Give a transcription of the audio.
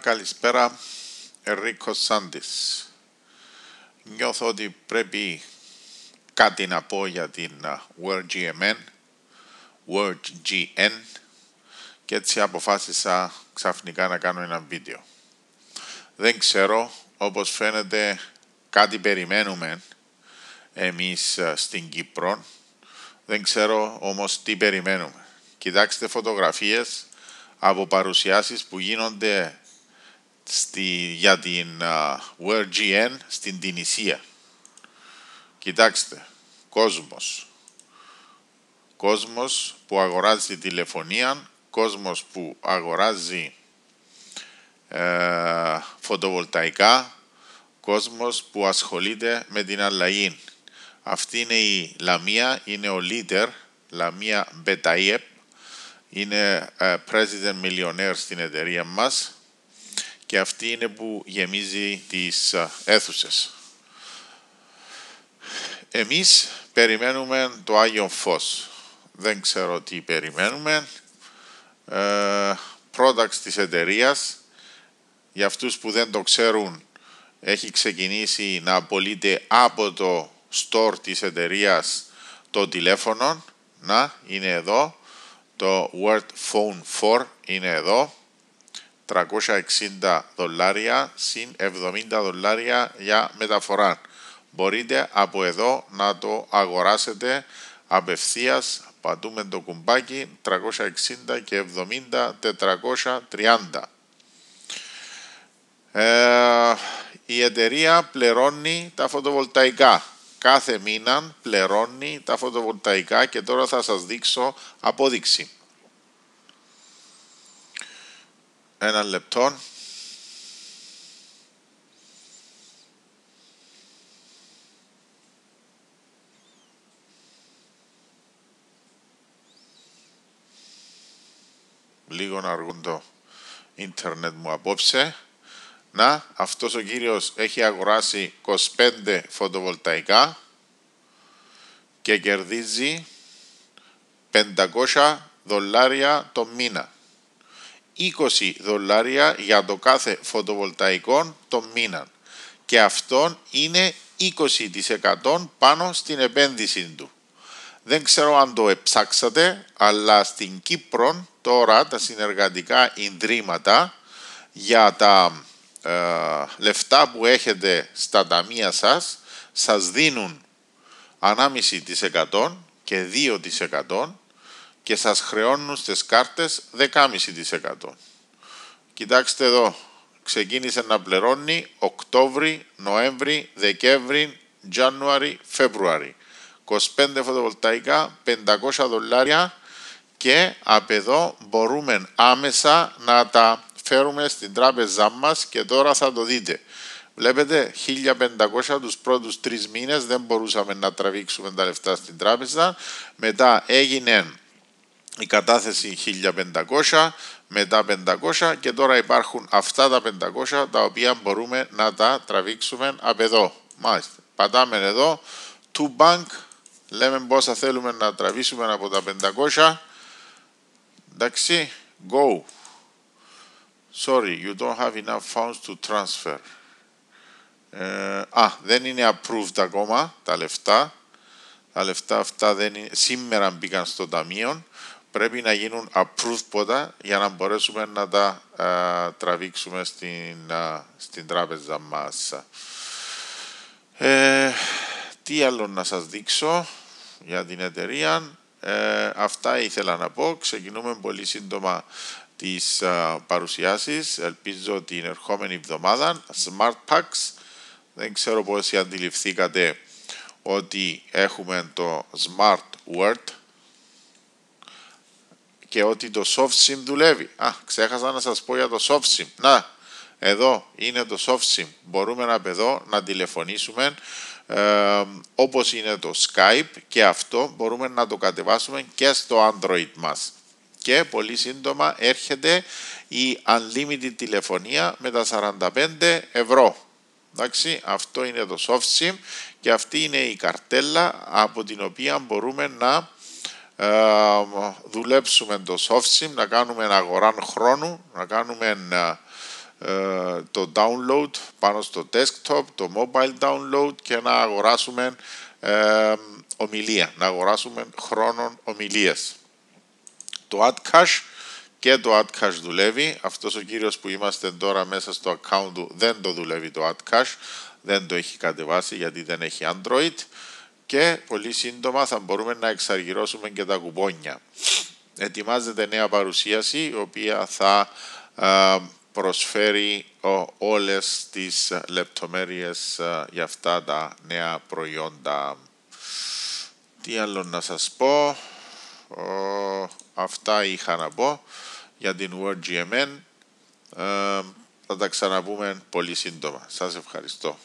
Καλησπέρα, Ερίκος Σάντης. Νιώθω ότι πρέπει κάτι να πω για την WordGN και έτσι αποφάσισα ξαφνικά να κάνω ένα βίντεο. Δεν ξέρω, όπως φαίνεται κάτι περιμένουμε εμείς στην Κύπρο, δεν ξέρω όμως τι περιμένουμε. Κοιτάξτε φωτογραφίες από παρουσιάσεις που γίνονται για την WordGN στην Τινησία. Κοιτάξτε, κόσμος που αγοράζει τηλεφωνία, κόσμος που αγοράζει φωτοβολταϊκά, κόσμος που ασχολείται με την αλλαγή. Αυτή είναι η Λαμία, είναι ο leader, Λαμία Μπεταΐεπ, είναι president millionaire στην εταιρεία μας και αυτή είναι που γεμίζει τις αίθουσες. Εμείς περιμένουμε το Άγιον Φως. Δεν ξέρω τι περιμένουμε. Products της εταιρείας, για αυτούς που δεν το ξέρουν, έχει ξεκινήσει να απολύεται από το store της εταιρείας το τηλέφωνο. Να, είναι εδώ. Το Word Phone 4 είναι εδώ. $360 συν $70 για μεταφορά. Μπορείτε από εδώ να το αγοράσετε απευθείας. Πατούμε το κουμπάκι 360 και 70, 430. Η εταιρεία πληρώνει τα φωτοβολταϊκά. Κάθε μήνα πληρώνει τα φωτοβολταϊκά και τώρα θα σας δείξω απόδειξη. Ένα λεπτό. Λίγο να αργούν το ίντερνετ μου απόψε. Να, αυτός ο κύριος έχει αγοράσει 25 φωτοβολταϊκά και κερδίζει $500 το μήνα. $20 για το κάθε φωτοβολταϊκό το μήνα. Και αυτό είναι 20% πάνω στην επένδυση του. Δεν ξέρω αν το εψάξατε, αλλά στην Κύπρο τώρα τα συνεργατικά ιδρύματα για τα λεφτά που έχετε στα ταμεία σας δίνουν 1,5% και 2% και σας χρεώνουν στις κάρτες 10,5%. Κοιτάξτε εδώ, ξεκίνησε να πληρώνει Οκτώβρη, Νοέμβρη, Δεκέμβρη, January, February. 25 φωτοβολταϊκά, $500 και από εδώ μπορούμε άμεσα να τα φέρουμε στην τράπεζά μας και τώρα θα το δείτε. Βλέπετε, 1.500 τους πρώτους 3 μήνες δεν μπορούσαμε να τραβήξουμε τα λεφτά στην τράπεζα. Μετά έγινε η κατάθεση 1.500, μετά 500 και τώρα υπάρχουν αυτά τα 500 τα οποία μπορούμε να τα τραβήξουμε από εδώ. Μάλιστα, πατάμε εδώ, to bank, λέμε πόσα θέλουμε να τραβήσουμε από τα 500. Εντάξει, go. Sorry, you don't have enough funds to transfer. Δεν είναι approved ακόμα τα λεφτά. Τα λεφτά αυτά σήμερα μπήκαν στο ταμείο. Πρέπει να γίνουν approved πρώτα για να μπορέσουμε να τα τραβήξουμε στην τράπεζα μας. Τι άλλο να σας δείξω για την εταιρεία. Αυτά ήθελα να πω. Ξεκινούμε πολύ σύντομα τις παρουσιάσεις. Ελπίζω την ερχόμενη εβδομάδα. Smart Packs. Δεν ξέρω πόσοι αντιληφθήκατε ότι έχουμε το Smart Word και ότι το Soft SIM δουλεύει. Ξέχασα να σας πω για το Soft SIM. Να, εδώ είναι το Soft SIM. Μπορούμε από εδώ να τηλεφωνήσουμε όπως είναι το Skype και αυτό μπορούμε να το κατεβάσουμε και στο Android μας. Και πολύ σύντομα έρχεται η Unlimited τηλεφωνία με τα €45. Εντάξει, αυτό είναι το Soft SIM και αυτή είναι η καρτέλα από την οποία μπορούμε να δουλέψουμε το SoftSim, να κάνουμε αγορά χρόνου, να κάνουμε το download πάνω στο desktop, το mobile download και να αγοράσουμε ομιλία, να αγοράσουμε χρόνων ομιλίες. Το AdCash και το AdCash δουλεύει. Αυτός ο κύριος που είμαστε τώρα μέσα στο account του δεν το δουλεύει το AdCash, δεν το έχει κατεβάσει γιατί δεν έχει Android και πολύ σύντομα θα μπορούμε να εξαργυρώσουμε και τα κουπόνια. Ετοιμάζεται νέα παρουσίαση η οποία θα προσφέρει όλες τις λεπτομέρειες για αυτά τα νέα προϊόντα. Τι άλλο να σας πω, αυτά είχα να πω για την WordGMN. Θα τα ξαναπούμε πολύ σύντομα. Σας ευχαριστώ.